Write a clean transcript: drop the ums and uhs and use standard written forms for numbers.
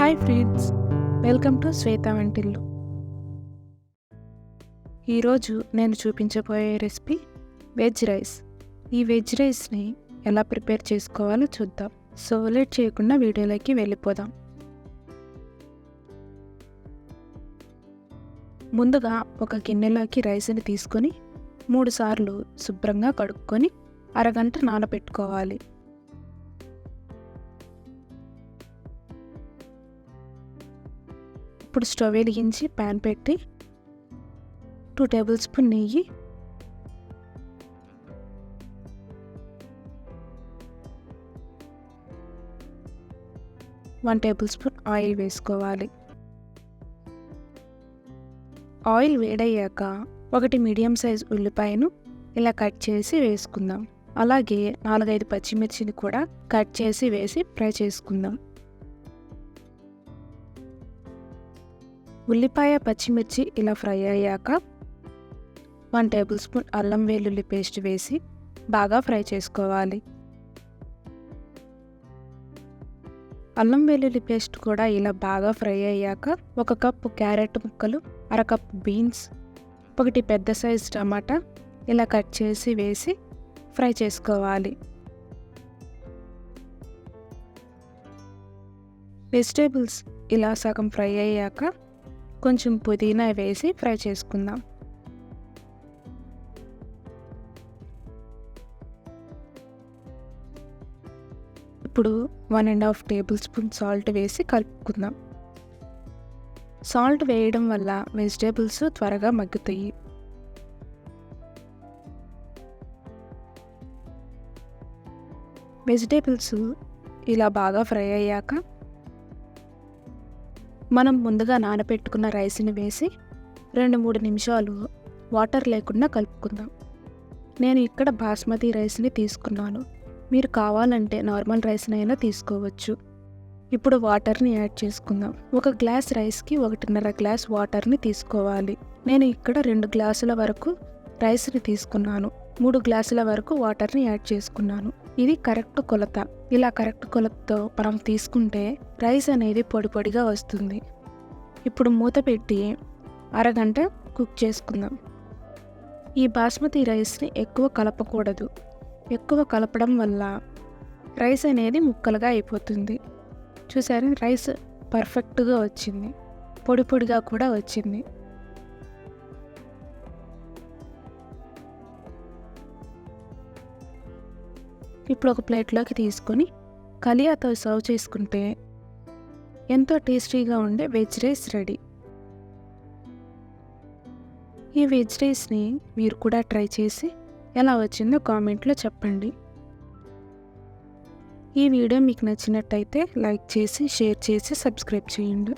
Hi friends, welcome to శ్వేత వంటిల్లు. ఈరోజు నేను చూపించబోయే రెసిపీ వెజ్ రైస్. ఈ వెజ్ రైస్ని ఎలా ప్రిపేర్ చేసుకోవాలో చూద్దాం. సో లేట్ చేయకుండా వీడియోలోకి వెళ్ళిపోదాం. ముందుగా ఒక గిన్నెలోకి రైస్ని తీసుకొని 3 సార్లు శుభ్రంగా కడుక్కొని అరగంట నానబెట్టుకోవాలి. ఇప్పుడు స్టవ్ వెలిగించి ప్యాన్ పెట్టి 2 టేబుల్ స్పూన్ నెయ్యి, 1 టేబుల్ స్పూన్ ఆయిల్ వేసుకోవాలి. ఆయిల్ వేడయ్యాక 1 మీడియం సైజ్ ఉల్లిపాయను ఇలా కట్ చేసి వేసుకుందాం. అలాగే 4-5 పచ్చిమిర్చిని కూడా కట్ చేసి వేసి ఫ్రై చేసుకుందాం. ఉల్లిపాయ పచ్చిమిర్చి ఇలా ఫ్రై అయ్యాక 1 టేబుల్ స్పూన్ అల్లం వెల్లుల్లి పేస్ట్ వేసి బాగా ఫ్రై చేసుకోవాలి. అల్లం వెల్లుల్లి పేస్ట్ కూడా ఇలా బాగా ఫ్రై అయ్యాక 1 కప్పు క్యారెట్ ముక్కలు, 1/2 కప్పు బీన్స్, 1 పెద్ద సైజ్ టమాటా ఇలా కట్ చేసి వేసి ఫ్రై చేసుకోవాలి. వెజిటేబుల్స్ ఇలా సగం ఫ్రై అయ్యాక కొంచెం పుదీనా వేసి ఫ్రై చేసుకుందాం. ఇప్పుడు 1.5 టేబుల్ స్పూన్ సాల్ట్ వేసి కలుపుకుందాం. సాల్ట్ వేయడం వల్ల వెజిటేబుల్స్ త్వరగా మగ్గుతాయి. వెజిటేబుల్స్ ఇలా బాగా ఫ్రై అయ్యాక మనం ముందుగా నానబెట్టుకున్న రైస్ని వేసి 2-3 నిమిషాలు వాటర్ లేకుండా కలుపుకుందాం. నేను ఇక్కడ బాస్మతి రైస్ని తీసుకున్నాను. మీరు కావాలంటే నార్మల్ రైస్ని అయినా తీసుకోవచ్చు. ఇప్పుడు వాటర్ని యాడ్ చేసుకుందాం. 1 గ్లాస్ రైస్కి 1.5 గ్లాస్ వాటర్ని తీసుకోవాలి. నేను ఇక్కడ 2 గ్లాసుల వరకు రైస్ని తీసుకున్నాను. 3 గ్లాసుల వరకు వాటర్ని యాడ్ చేసుకున్నాను. ఇది కరెక్ట్ కొలత. ఇలా కరెక్ట్ కొలతతో మనం తీసుకుంటే రైస్ అనేది పొడి పొడిగా వస్తుంది. ఇప్పుడు మూత పెట్టి అరగంట కుక్ చేసుకుందాం. ఈ బాస్మతి రైస్ని ఎక్కువ కలపకూడదు. ఎక్కువ కలపడం వల్ల రైస్ అనేది ముక్కలుగా అయిపోతుంది. చూసారా, రైస్ పర్ఫెక్ట్గా వచ్చింది, పొడి పొడిగా కూడా వచ్చింది. ఇప్పుడు ఒక ప్లేట్లోకి తీసుకొని కలియాతో సర్వ్ చేసుకుంటే ఎంతో టేస్టీగా ఉండే వెజ్ రైస్ రెడీ. ఈ వెజ్ రైస్ని మీరు కూడా ట్రై చేసి ఎలా వచ్చిందో కామెంట్లో చెప్పండి. ఈ వీడియో మీకు నచ్చినట్టయితే లైక్ చేసి, షేర్ చేసి, సబ్స్క్రైబ్ చేయండి.